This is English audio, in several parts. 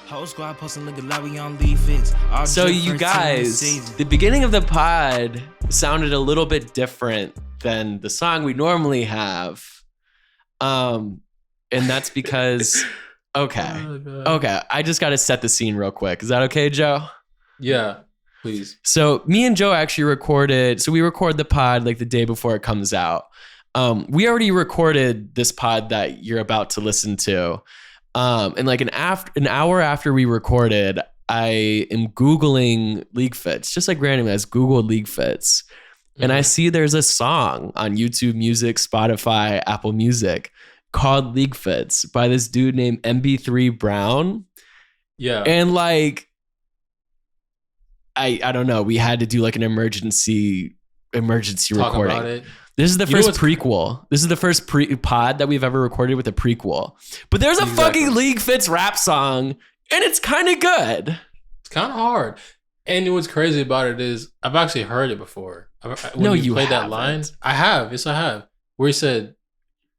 Whole squad posting looking like we on LeagueFits. So you guys, the beginning of the pod sounded a little bit different than the song we normally have. And that's because, okay, I just got to set the scene real quick. Is that okay, Joe? Yeah, please. So me and Joe actually recorded, so we record the pod like the day before it comes out. We already recorded this pod that you're about to listen to. And like an hour after we recorded, I am Googling LeagueFits, just like randomly. I just Googled LeagueFits, and I see there's a song on YouTube Music, Spotify, Apple Music called LeagueFits by this dude named MB3 Brown. Yeah. And like, I don't know. We had to do like an emergency Talk recording. about it. This is the first prequel. This is the first pod that we've ever recorded with a prequel. But there's a fucking LeagueFits rap song, and it's kind of good. It's kind of hard. And what's crazy about it is I've actually heard it before. No, you played haven't. that line. I have. Yes, I have. Where he said,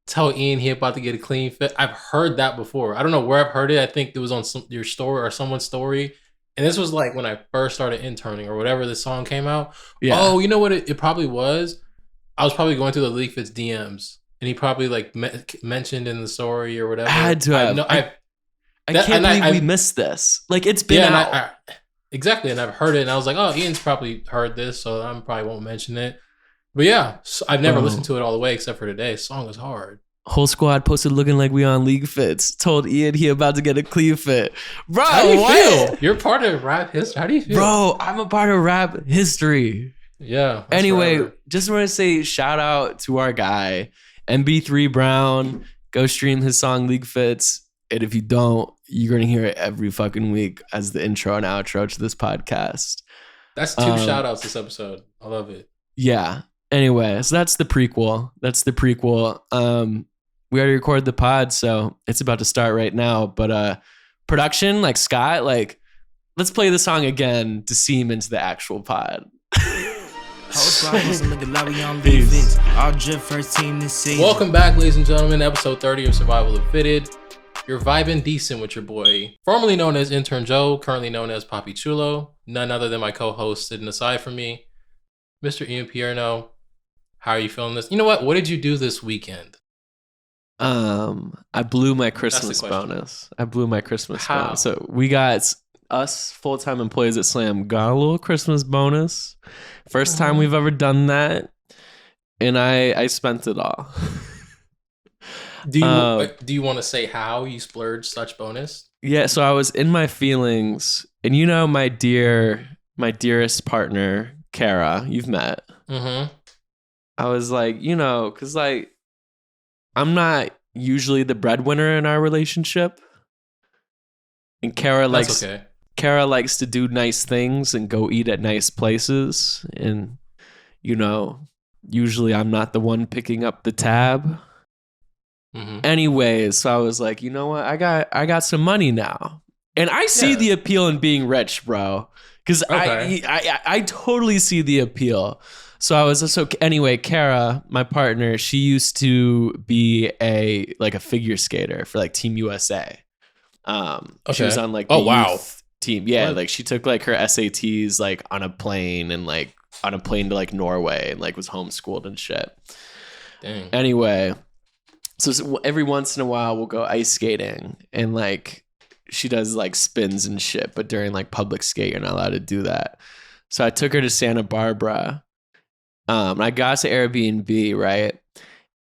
"Tell Ian he about to get a clean fit." I've heard that before. I don't know where I've heard it. I think it was on your story or someone's story. And this was like when I first started interning or whatever this song came out. Yeah. Oh, you know what it probably was? I was probably going through the LeagueFits DMs, and he probably like mentioned in the story or whatever. I had to have. I can't believe we missed this. Like, it's been out. Exactly, and I've heard it, and I was like, oh, Ian's probably heard this, so I probably won't mention it. But yeah, so I've never listened to it all the way except for today. The song is hard. Whole squad posted looking like we on LeagueFits. Told Ian he about to get a clean fit. Bro, how do you feel? You're part of rap history. How do you feel? Bro, I'm a part of rap history. Yeah. Anyway, forever. just want to say shout out to our guy, MB3 Brown. Go stream his song LeagueFits. And if you don't, you're going to hear it every fucking week as the intro and outro to this podcast. That's two shout outs this episode. I love it. Yeah. Anyway, so that's the prequel. We already recorded the pod, so it's about to start right now. But production, like Scott, like, let's play the song again to seam into the actual pod. Peace. First team this season. Welcome back, ladies and gentlemen. Episode 30 of Survival of Fitted. You're vibing decent with your boy, formerly known as Intern Joe, currently known as Papi Chulo. None other than my co-host sitting aside from me, Mr. Ian Pierno. How are you feeling this? You know what? What did you do this weekend? I blew my Christmas bonus. Bonus. So we got us full-time employees at Slam got a little Christmas bonus. First time we've ever done that, and I spent it all. Do you want to say how you splurged such bonus? Yeah, so I was in my feelings, and you know my dearest partner, Kara, you've met. Mm-hmm. I was like, you know, because like I'm not usually the breadwinner in our relationship, and Kara likes to do nice things and go eat at nice places, and you know, usually I'm not the one picking up the tab. Mm-hmm. Anyways, so I was like, you know what? I got some money now, and I see the appeal in being rich, bro. Because I totally see the appeal. So I was anyway. Kara, my partner, she used to be a figure skater for like Team USA. She was on like the youth team. Yeah, what? Like she took like her SATs like on a plane to like Norway and like was homeschooled and shit. Dang. Anyway. So every once in a while we'll go ice skating, and like she does like spins and shit, but during like public skate you're not allowed to do that. So I took her to Santa Barbara. I got to Airbnb, right?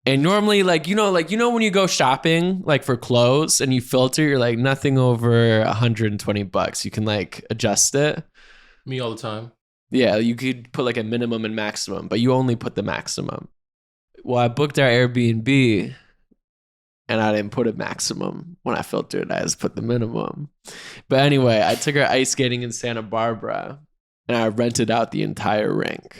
And normally like you know when you go shopping like for clothes and you filter, you're like nothing over $120. You can like adjust it. Me all the time. Yeah, you could put like a minimum and maximum, but you only put the maximum. Well, I booked our Airbnb, and I didn't put a maximum when I filtered. I just put the minimum. But anyway, I took her ice skating in Santa Barbara, and I rented out the entire rink.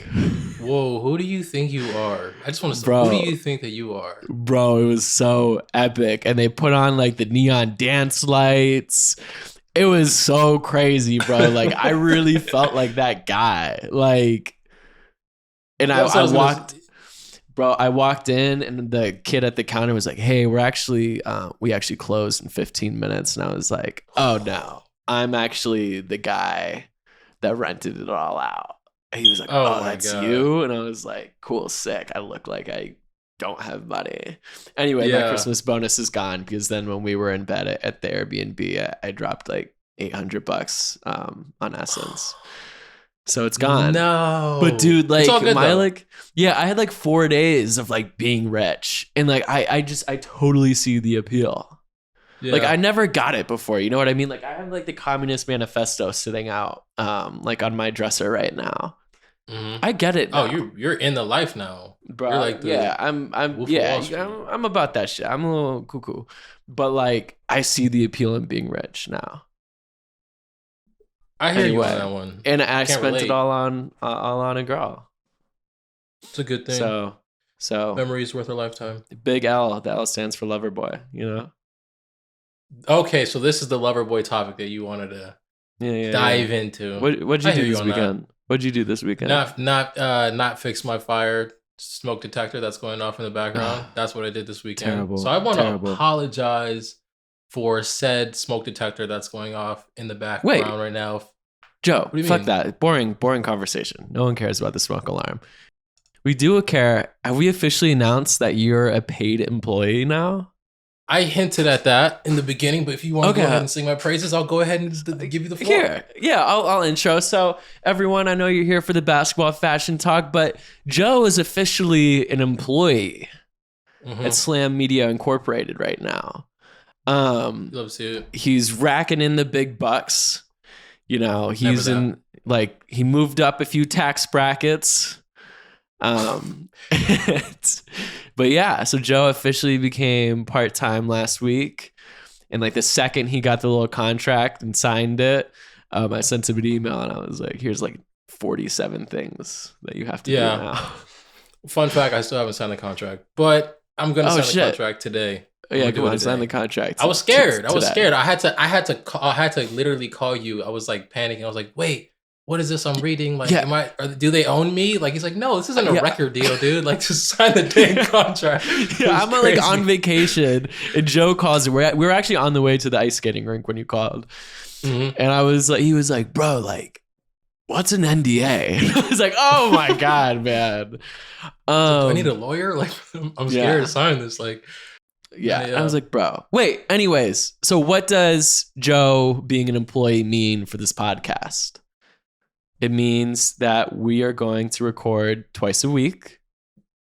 Whoa, who do you think you are? I just want to say, who do you think that you are? Bro, it was so epic. And they put on like the neon dance lights. It was so crazy, bro. Like, I really felt like that guy. Like, and I walked... Bro, I walked in and the kid at the counter was like, "Hey, we actually closed in 15 minutes." And I was like, "Oh no." I'm actually the guy that rented it all out. And he was like, Oh oh, my that's God. you? And I was like, cool, sick. I look like I don't have money. Anyway, my Yeah. Christmas bonus is gone because then when we were in bed at the Airbnb, I dropped like $800 on Essence. So it's gone. No. But dude, like It's all good, though. I had like 4 days of like being rich. And like I totally see the appeal. Yeah. Like I never got it before. You know what I mean? Like I have like the Communist Manifesto sitting out like on my dresser right now. Mhm. I get it now. Oh, you're in the life now. Bro, You're like the yeah, I'm Wolf of yeah, Wall Street. I'm about that shit. I'm a little cuckoo. But like I see the appeal in being rich now. I hear you Anyway, on that one. And I Can't spent relate. it all on a girl. It's a good thing. So Memories worth a lifetime. big L, the L stands for lover boy, you know? Okay, so this is the lover boy topic that you wanted to Yeah. dive into. What'd I you hear do you this on that. weekend? What'd you do this weekend? Not fix my fire smoke detector that's going off in the background. That's what I did this weekend. Terrible, So I want to terrible. apologize for said smoke detector that's going off in the background right now. Joe, do you fuck mean? that. Boring conversation. No one cares about the smoke alarm. We do care. Have we officially announced that you're a paid employee now? I hinted at that in the beginning, but if you want to Okay. go ahead and sing my praises, I'll go ahead and give you the floor. Here. Yeah, I'll intro. So, everyone, I know you're here for the basketball fashion talk, but Joe is officially an employee Mhm. at Slam Media Incorporated right now. Love to see it. He's racking in the big bucks. You know, he's Never in like he moved up a few tax brackets. But yeah, so Joe officially became part-time last week. And like the second he got the little contract and signed it, I sent him an email and I was like, here's like 47 things that you have to do now. Fun fact, I still haven't signed the contract, but I'm going to sign the shit. contract today. Yeah, I'm come gonna on, do it sign the today. contract. I was scared. I was today. scared. I had to literally call you. I was like panicking. I was like, wait, what is this I'm reading? Like, Yeah. do they own me? Like, he's like, no, this isn't a Yeah. record deal, dude. Like, just sign the dang contract. Yeah, I'm like crazy. on vacation, and Joe calls. We were actually on the way to the ice skating rink when you called, Mhm. and I was like, he was like, bro, like, what's an NDA? And I was like, oh my god, man. Do I need a Um, lawyer? Like, I'm Yeah. scared to sign this. Like, yeah. Yeah. I was like, bro, wait. Anyways, so what does Joe being an employee mean for this podcast? It means that we are going to record twice a week.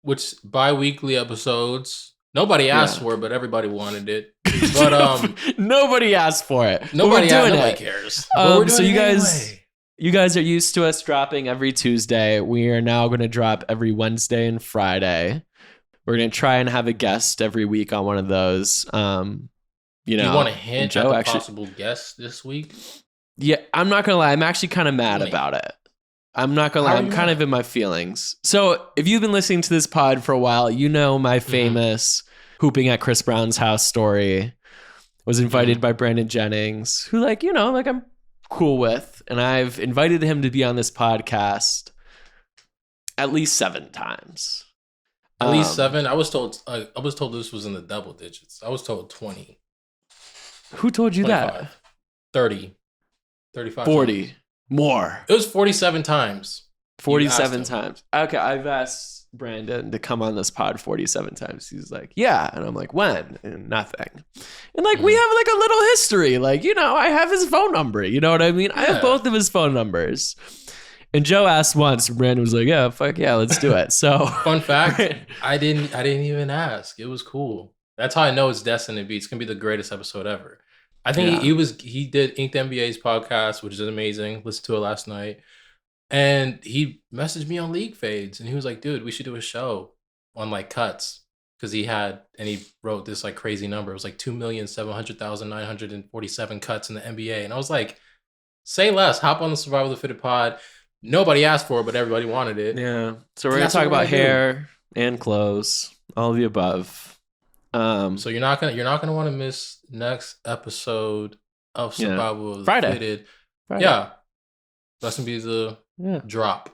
which bi-weekly episodes. Nobody asked Yeah. for it, but everybody wanted it. But Nobody asked for it. But nobody we're doing it. cares. But we're So doing you it guys, anyway. you guys are used to us dropping every Tuesday. We are now going to drop every Wednesday and Friday. We're going to try and have a guest every week on one of those. You know, Do you want to hint Joe at the actually- possible guest this week? Yeah, I'm not gonna lie. I'm actually kind of mad Really? about it. I'm not gonna How lie. are I'm you kind mad? of in my feelings. So if you've been listening to this pod for a while, you know my Mm-hmm. famous hooping at Chris Brown's house story. Was invited Mm-hmm. by Brandon Jennings, who like, you know, like I'm cool with. And I've invited him to be on this podcast at least 7 times. At least 7. I was told this was in the double digits. I was told 20, Who told you 25, that? 30, 35. 40. More. It was 47 times. 47 asked him. times. Okay, I've asked Brandon to come on this pod 47 times. He's like, yeah. And I'm like, when? And nothing. And like, we have like a little history. Like, you know, I have his phone number. You know what I mean? I have Yeah. both of his phone numbers. And Joe asked once, and Brandon was like, yeah, fuck yeah, let's do it. So Fun fact, I didn't even ask. It was cool. That's how I know it's destined to be. It's gonna be the greatest episode ever. I think Yeah. he did Inked NBA's podcast, which is amazing. Listened to it last night. And he messaged me on LeagueFits and he was like, dude, we should do a show on like cuts. Because he wrote this like crazy number. It was like 2,700,947 cuts in the NBA. And I was like, say less, hop on the Survival of the Fitted pod. Nobody asked for it, but everybody wanted it. yeah. So we're And going to that's talk what we're about gonna do. hair and clothes, all of the above. So you're not gonna want to miss next episode of Yeah. Survival of the Friday. Fitted. Friday. Yeah. That's gonna be the Yeah. drop.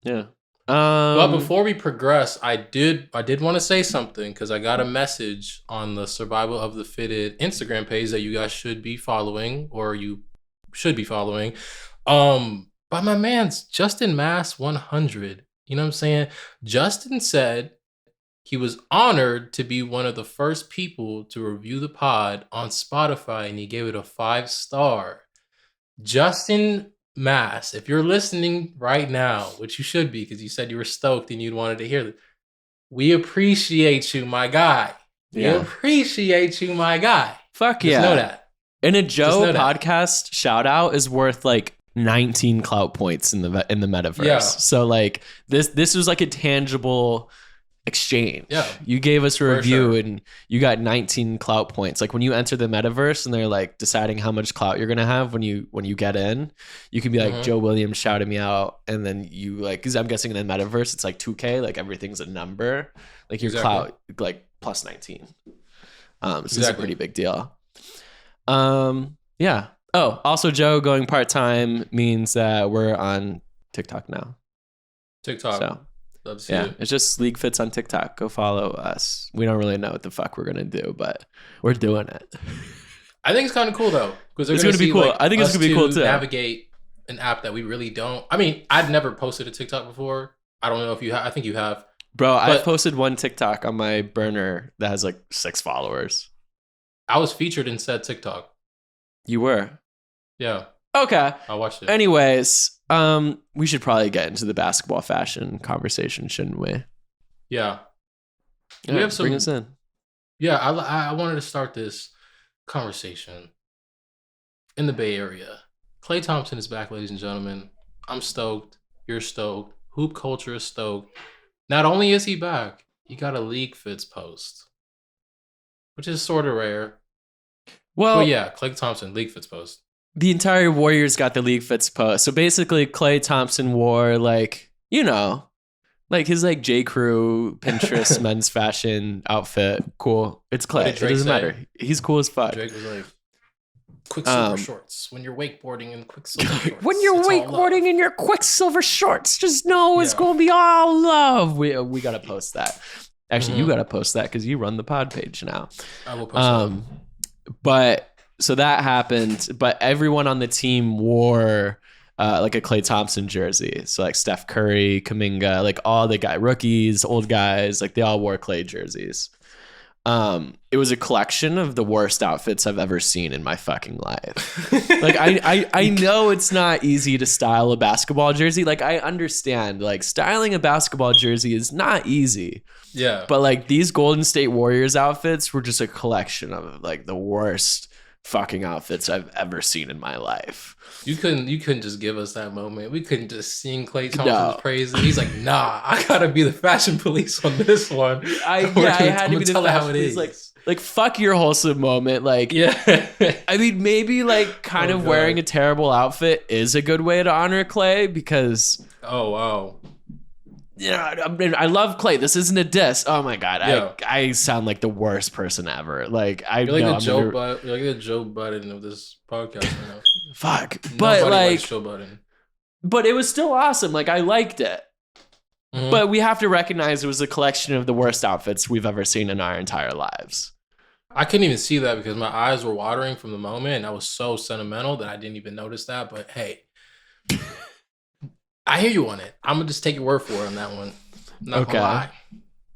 Yeah. But before we progress, I did want to say something because I got a message on the Survival of the Fitted Instagram page that you guys should be following, or you should be following. By my man's Justin Mass 100. You know what I'm saying? Justin said he was honored to be one of the first people to review the pod on Spotify, and he gave it a 5-star. Justin Mass, if you're listening right now, which you should be because you said you were stoked and you wanted to hear it, we appreciate you, my guy. We appreciate you, my guy. Fuck Just yeah. know that. And a Joe podcast shout out is worth like 19 clout points in the metaverse. Yeah. So like this was like a tangible exchange. Yeah. You gave us a review sure. and you got 19 clout points. Like when you enter the metaverse and they're like deciding how much clout you're gonna have when you get in, you can be like, Joe Williams shouted me out, and then you like, because I'm guessing in the metaverse it's like 2K, like everything's a number. Like your clout like plus 19. So it's a pretty big deal. Yeah. Oh, also Joe going part-time means that we're on TikTok now. TikTok. So love to see it. It's just LeagueFits on TikTok. Go follow us. We don't really know what the fuck we're gonna do, but we're doing it. I think it's kind of cool though, because it's gonna be cool. Like, I think it's gonna be cool too. Navigate an app that we really don't. I mean, I'd never posted a TikTok before. I don't know if you have. I think you have. Bro, I posted one TikTok on my burner that has like 6 followers. I was featured in said TikTok. You were? Yeah. Okay. I watched it. Anyways, we should probably get into the basketball fashion conversation, shouldn't we? Yeah. We have some. Bring us in. Yeah, I wanted to start this conversation in the Bay Area. Klay Thompson is back, ladies and gentlemen. I'm stoked. You're stoked. Hoop culture is stoked. Not only is he back, he got a LeagueFits post, which is sort of rare. Well, yeah, Klay Thompson, LeagueFits post. The entire Warriors got the LeagueFits post. So basically, Klay Thompson wore like, you know, like his like J.Crew Pinterest men's fashion outfit. Cool. It's Klay. It doesn't matter. He's cool as fuck. Drake was like, Quicksilver shorts. When you're wakeboarding in Quicksilver shorts. When you're wakeboarding in your Quicksilver shorts, just know it's going to be all love. We got to post that. Actually, you got to post that because you run the pod page now. I will post that. But so that happened, but everyone on the team wore like a Klay Thompson jersey. So like Steph Curry, Kuminga, like all the rookies, old guys, like they all wore Klay jerseys. It was a collection of the worst outfits I've ever seen in my fucking life. Like I know it's not easy to style a basketball jersey. Like I understand, like styling a basketball jersey is not easy. Yeah. But like these Golden State Warriors outfits were just a collection of like the worst fucking outfits I've ever seen in my life. You couldn't just give us that moment. We couldn't just sing Klay Thompson's praises. He's like, nah, I gotta be the fashion police on this one. I had to be the fashion police. Like fuck your wholesome moment. Like, yeah. I mean, maybe like kind of wearing a terrible outfit is a good way to honor Klay because. Oh wow. Yeah, I mean, I love Klay. This isn't a diss. Oh my god, yeah. I sound like the worst person ever. Like you're like you're like the Joe Budden of this podcast right now. Fuck, but nobody like likes Joe Budden. But it was still awesome. Like I liked it. Mm-hmm. But we have to recognize it was a collection of the worst outfits we've ever seen in our entire lives. I couldn't even see that because my eyes were watering from the moment, and I was so sentimental that I didn't even notice that. But hey. I hear you on it. I'm gonna just take your word for it on that one. I'm not gonna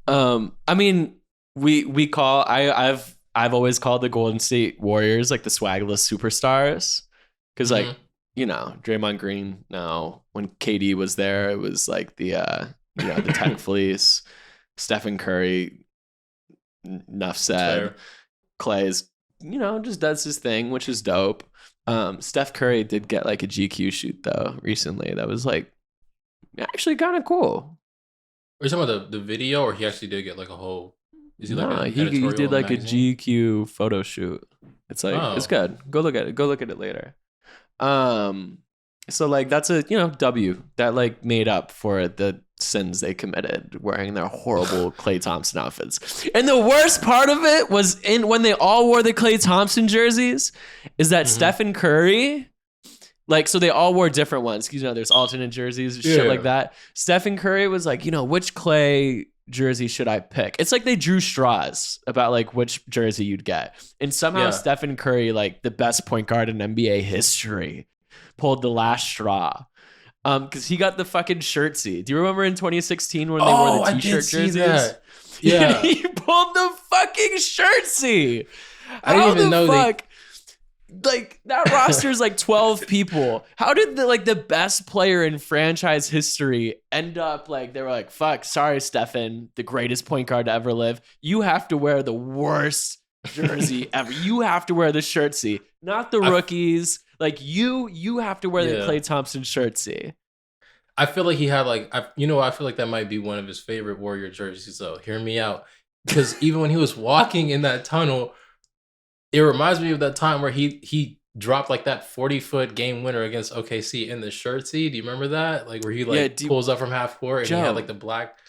lie. I mean, we call I've always called the Golden State Warriors like the Swagless superstars because like you know Draymond Green. No, when KD was there, it was like the the tech fleece. Stephen Curry. Enough said. Klay's just does his thing, which is dope. Steph Curry did get like a GQ shoot though recently. That was like. Actually, kind of cool. Are you talking about the video, or he actually did get like a whole? Is he he did like a GQ photo shoot. It's like it's good. Go look at it. Go look at it later. So like that's a W that like made up for the sins they committed wearing their horrible Klay Thompson outfits. And the worst part of it was when they all wore the Klay Thompson jerseys, is that Stephen Curry. Like, so they all wore different ones. There's alternate jerseys, shit like that. Stephen Curry was like, which Klay jersey should I pick? It's like they drew straws about like which jersey you'd get. And somehow Stephen Curry, like the best point guard in NBA history, pulled the last straw. Because he got the fucking shirtsy. Do you remember in 2016 when they wore the t-shirt jerseys? That. Yeah. He pulled the fucking shirtsy. I didn't even know fuck? Like that roster is like 12 people. How did the best player in franchise history end up like they were like, fuck, sorry, Stephen, the greatest point guard to ever live. You have to wear the worst jersey ever. You have to wear the shirtsy, not the rookies. Like you have to wear the Klay Thompson shirtsy. I feel like he had I feel like that might be one of his favorite Warrior jerseys though. Hear me out. Because even when he was walking in that tunnel, it reminds me of that time where he dropped like that 40-foot game winner against OKC in the shirtsy. Do you remember that? Like where he pulls up from half court and he had like the black.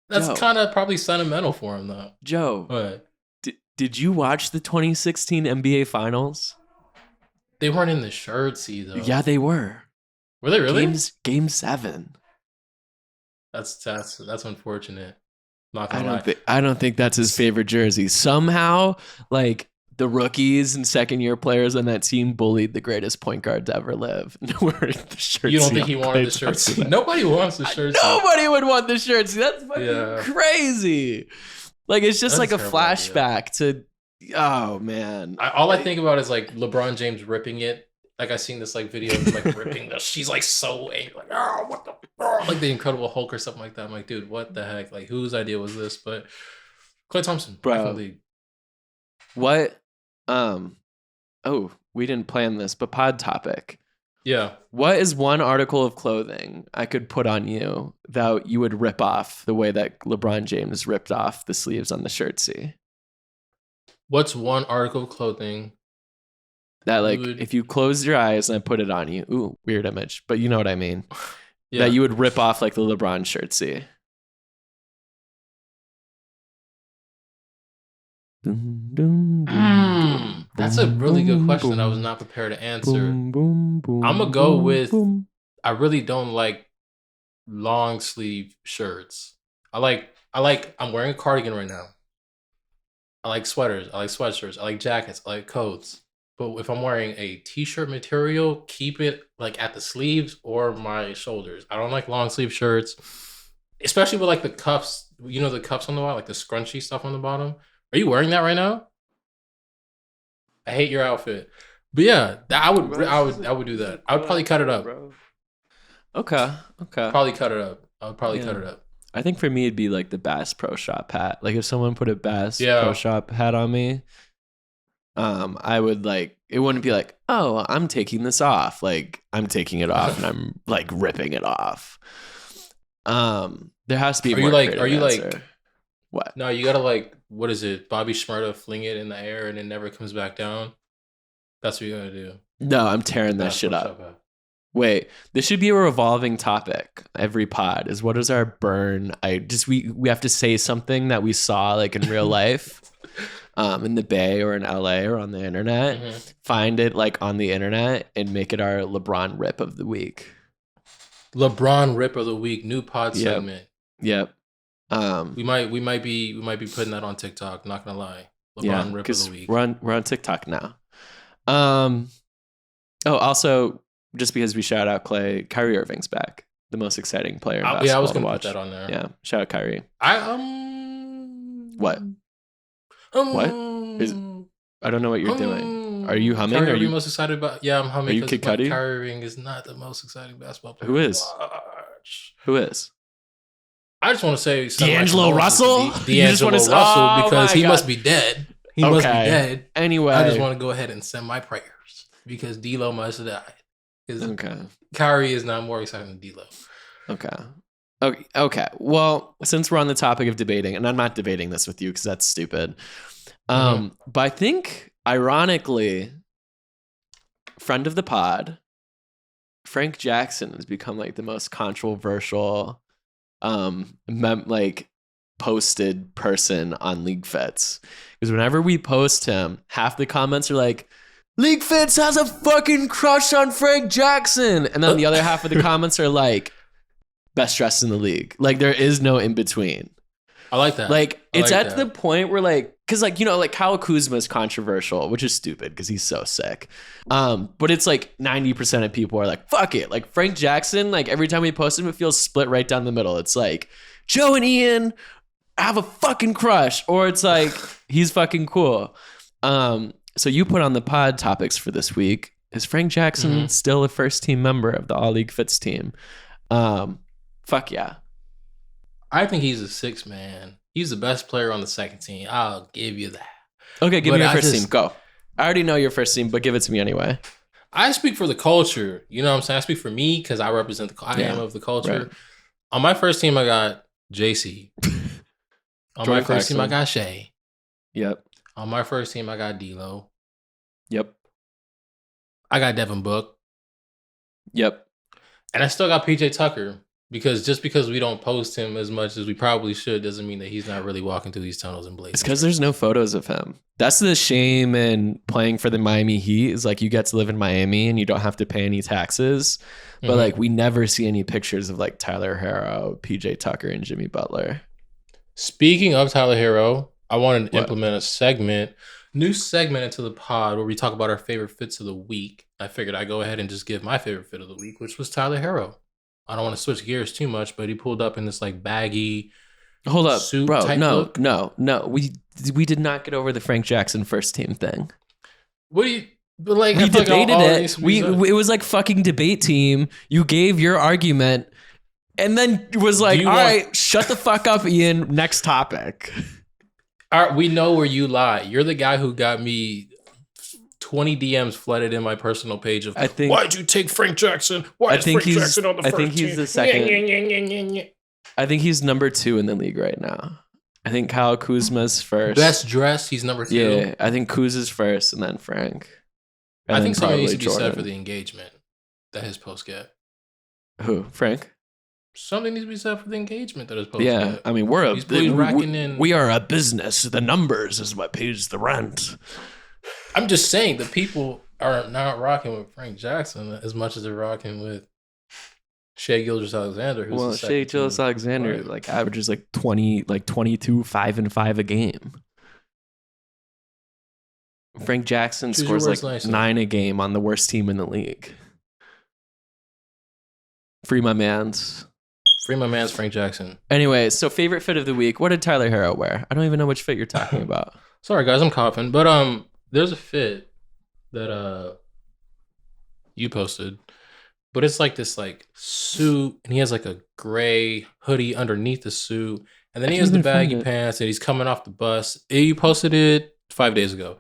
That's kind of probably sentimental for him though. Joe, what? Did you watch the 2016 NBA Finals? They weren't in the shirtsy though. Yeah, they were. Were they really? Game 7. That's unfortunate. Not gonna lie. I don't think that's his favorite jersey. Somehow, like the rookies and second-year players on that team bullied the greatest point guard to ever live. Wearing the shirtsy. You don't think he wanted the shirtsy? Nobody wants the shirtsy. Nobody would want the shirtsy. That's fucking crazy. Like it's just like a flashback to. Oh man! All I think about is like LeBron James ripping it. Like I seen this like video of him like ripping the. She's like so angry, like oh what the like the Incredible Hulk or something like that. I'm like, dude, what the heck? Like whose idea was this? But Klay Thompson, bro. What? Oh, we didn't plan this, but pod topic. Yeah. What is one article of clothing I could put on you that you would rip off the way that LeBron James ripped off the sleeves on the shirtsy? What's one article of clothing that like if you close your eyes and I put it on you, ooh, weird image, but you know what I mean, that you would rip off like the LeBron shirtsy? That's a really good question I was not prepared to answer. I'm gonna go with I really don't like long sleeve shirts. I'm wearing a cardigan right now. I like sweaters, I like sweatshirts, I like jackets, I like coats. But if I'm wearing a t-shirt material, keep it like at the sleeves or my shoulders. I don't like long sleeve shirts, especially with like the cuffs. You know the cuffs on the bottom, like the scrunchy stuff on the bottom. Are you wearing that right now? I hate your outfit, but yeah, I would do that. I would probably cut it up. Okay. Probably cut it up. I would probably cut it up. I think for me it'd be like the Bass Pro Shop hat. Like if someone put a Bass Pro Shop hat on me, I would like it wouldn't be like, oh, I'm taking this off. Like I'm taking it off and I'm like ripping it off. There has to be. Are you like what? No, you gotta like what is it? Bobby Shmurda fling it in the air and it never comes back down. That's what you gotta do. No, I'm tearing that shit up. Wait, this should be a revolving topic. Every pod is what is our burn? We have to say something that we saw like in real life, in the Bay or in LA or on the internet. Mm-hmm. Find it like on the internet and make it our LeBron rip of the week. LeBron rip of the week, new pod segment. Yep. We might be putting that on TikTok. Not gonna lie, LeBron rip of the week. We're on TikTok now. Also. Just because we shout out Klay, Kyrie Irving's back. The most exciting player in basketball. Yeah, I was going to put that on there. Yeah, shout out Kyrie. What? I don't know what you're doing. Are you humming? Kyrie, are you most excited about? Yeah, I'm humming. Are you Kid Cudi? Kyrie Irving is not the most exciting basketball player. Who is? Who is? I just want to say D'Angelo Russell. D'Angelo Russell because he must be dead. He must be dead. Anyway, I just want to go ahead and send my prayers because D'Lo must have died. Okay. Kyrie is not more exciting than D'Lo. Okay. Well, since we're on the topic of debating, and I'm not debating this with you because that's stupid. But I think, ironically, friend of the pod, Frank Jackson has become like the most controversial, posted person on LeagueFits. Because whenever we post him, half the comments are like, LeagueFits has a fucking crush on Frank Jackson. And then the other half of the comments are like, best dressed in the league. Like there is no in between. I like that. Like, it's like at that. the point where, like, because, like, you know, like, Kyle Kuzma is controversial, which is stupid because he's so sick. But it's like 90% of people are like, fuck it. Like, Frank Jackson, like, every time we post him, it feels split right down the middle. It's like, Joe and Ian have a fucking crush, or it's like, he's fucking cool. So you put on the pod topics for this week. Is Frank Jackson still a first team member of the All LeagueFits team? Fuck yeah. I think he's a 6 man. He's the best player on the second team. I'll give you that. Okay, give me your first team. Go. I already know your first team, but give it to me anyway. I speak for the culture. You know what I'm saying? I speak for me because I represent I am of the culture. Right. On my first team, I got JC. On my first team, I got Shea. Yep. On my first team, I got D'Lo. Yep. I got Devin Book. Yep. And I still got PJ Tucker. Because just because we don't post him as much as we probably should doesn't mean that he's not really walking through these tunnels and blazing. It's because there's no photos of him. That's the shame in playing for the Miami Heat is like you get to live in Miami and you don't have to pay any taxes. But like we never see any pictures of like Tyler Hero, PJ Tucker, and Jimmy Butler. Speaking of Tyler Hero, I wanted to implement a new segment into the pod where we talk about our favorite fits of the week. I figured I'd go ahead and just give my favorite fit of the week, which was Tyler Hero. I don't want to switch gears too much, but he pulled up in this like baggy Hold up, suit bro. type No, look. no. We did not get over the Frank Jackson first team thing. What do you but like? We I feel like debated all it. needs to be said. It was like fucking debate team. You gave your argument, and then was like, "All right, shut the fuck up, Ian. Next topic." All right, we know where you lie. You're the guy who got me 20 DMs flooded in my personal page of why'd you take Frank Jackson? Why is Frank Jackson on the first team? I think he's the second. I think he's number 2 in the league right now. I think Kyle Kuzma's first. Best dressed, he's number 2. Yeah, I think Kuz is first and then Frank. And I think something needs to be Jordan. said for the engagement that his posts get. Who? Frank? Something needs to be said for the engagement that his posts get. get. I mean, we're we are a business. The numbers is what pays the rent. I'm just saying the people are not rocking with Frank Jackson as much as they're rocking with Shea Gilgeous-Alexander. Well, Shea Gilgeous-Alexander like averages like 22, 5 and 5 a game. Frank Jackson scores like 9 a game on the worst team in the league. Free my man's Frank Jackson. Anyway, so favorite fit of the week. What did Tyler Hero wear? I don't even know which fit you're talking about. Sorry guys, I'm coughing, but there's a fit that you posted, but it's like this like suit, and he has like a gray hoodie underneath the suit, and then he has the baggy pants, and he's coming off the bus. You posted it 5 days ago.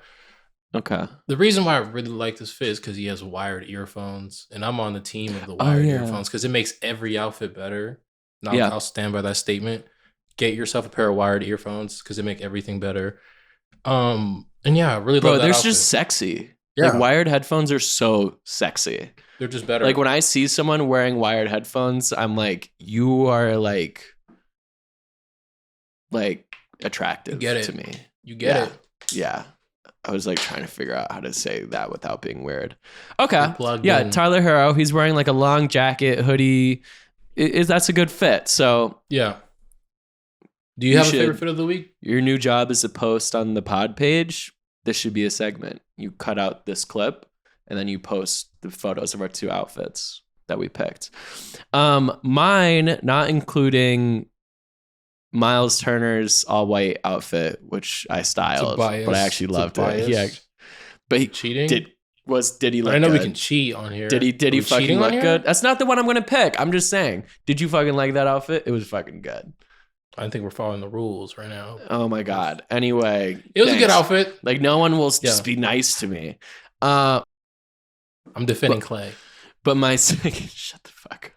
Okay. The reason why I really like this fit is because he has wired earphones, and I'm on the team of the wired earphones because it makes every outfit better. I'll stand by that statement. Get yourself a pair of wired earphones because it make everything better. And yeah, I really love that. Bro, they're outfit. just sexy. Yeah. Like wired headphones are so sexy. They're just better. Like when I see someone wearing wired headphones, I'm like, you are like attractive to me. You get it. Yeah. I was like trying to figure out how to say that without being weird. Okay. Yeah, in. Tyler Hero, he's wearing like a long jacket, hoodie. That's a good fit. So yeah. Do you have a favorite fit of the week? Your new job is to post on the pod page. This should be a segment. You cut out this clip and then you post the photos of our 2 outfits that we picked. Mine, not including Miles Turner's all white outfit, which I styled, but I actually loved it. But he cheating. Did he look I know good? We can cheat on here. Did he fucking look good? That's not the one I'm gonna pick. I'm just saying. Did you fucking like that outfit? It was fucking good. I think we're following the rules right now. Oh my god. Anyway, it was a good outfit. Like no one will just be nice to me. I'm defending Klay. But my shut the fuck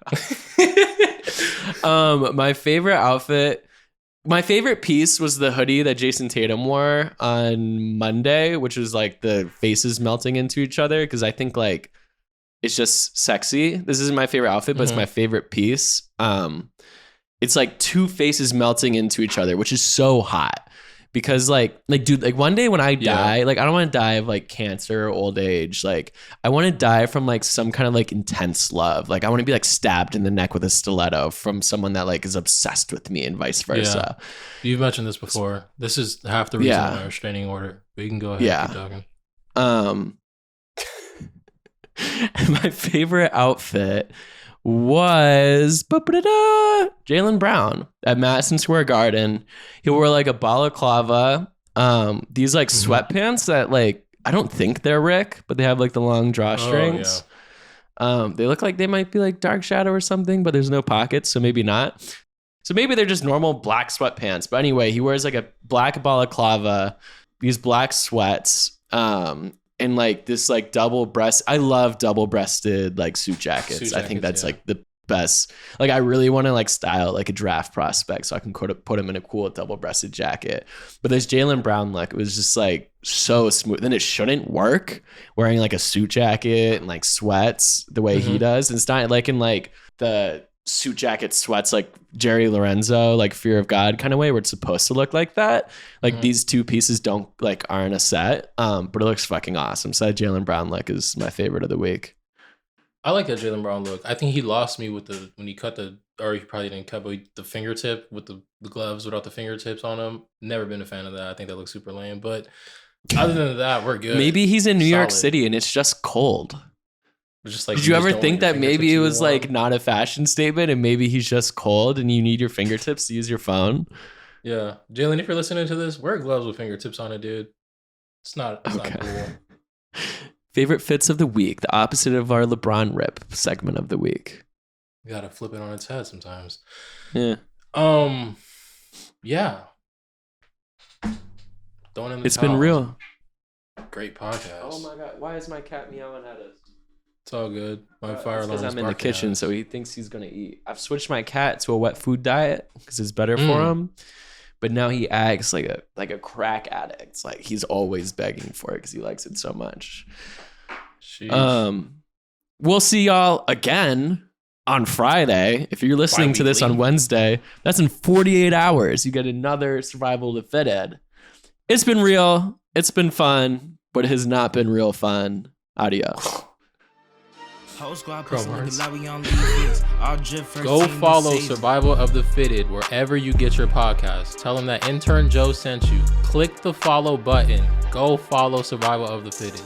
up. My favorite outfit. My favorite piece was the hoodie that Jason Tatum wore on Monday, which was like the faces melting into each other. Cause I think like it's just sexy. This isn't my favorite outfit, but it's my favorite piece. It's like 2 faces melting into each other, which is so hot because like dude, like one day when I die, like I don't want to die of like cancer or old age. Like I want to die from like some kind of like intense love. Like I want to be like stabbed in the neck with a stiletto from someone that like is obsessed with me and vice versa. Yeah. You've mentioned this before. This is half the reason why our restraining order. But you can go ahead and keep talking. My favorite outfit was Jaylen Brown at Madison Square Garden. He wore like a balaclava, these like sweatpants that like I don't think they're Rick, but they have like the long drawstrings. They look like they might be like Dark Shadow or something, but there's no pockets, so maybe not. So maybe they're just normal black sweatpants. But anyway, he wears like a black balaclava, these black sweats, and like this like I love double-breasted like suit jackets. I think that's like the best. Like I really want to like style like a draft prospect so I can put him in a cool double-breasted jacket. But this Jaylen Brown look, it was just like so smooth. Then it shouldn't work wearing like a suit jacket and like sweats the way he does. And it's not like in like the suit jacket sweats like Jerry Lorenzo, like Fear of God kind of way where it's supposed to look like that. Like these two pieces aren't a set, but it looks fucking awesome. So that Jaylen Brown look is my favorite of the week. I like that Jaylen Brown look. I think he lost me with when he cut or he probably didn't cut, but the fingertip with the gloves without the fingertips on them. Never been a fan of that. I think that looks super lame. But other than that, we're good. Maybe he's in New York City and it's just cold. Just like, did you ever think that maybe it was like not a fashion statement and maybe he's just cold and you need your fingertips to use your phone? Yeah. Jaylen, if you're listening to this, wear gloves with fingertips on it, dude. It's not cool. Favorite fits of the week, the opposite of our LeBron rip segment of the week. You gotta flip it on its head sometimes. Yeah. Yeah. It's been real. Great podcast. Oh my god, why is my cat meowing at us? It's all good. My fire alarm is because I'm in the kitchen, so he thinks he's gonna eat. I've switched my cat to a wet food diet because it's better for him. But now he acts like a crack addict. Like he's always begging for it because he likes it so much. Sheesh. We'll see y'all again on Friday. If you're listening to this on Wednesday, that's in 48 hours. You get another Survival of the Fitted. It's been real. It's been fun, but it has not been real fun. Adios. Go follow Survival of the Fitted wherever you get your podcast. Tell them that intern Joe sent you. Click the follow button. Go follow Survival of the Fitted.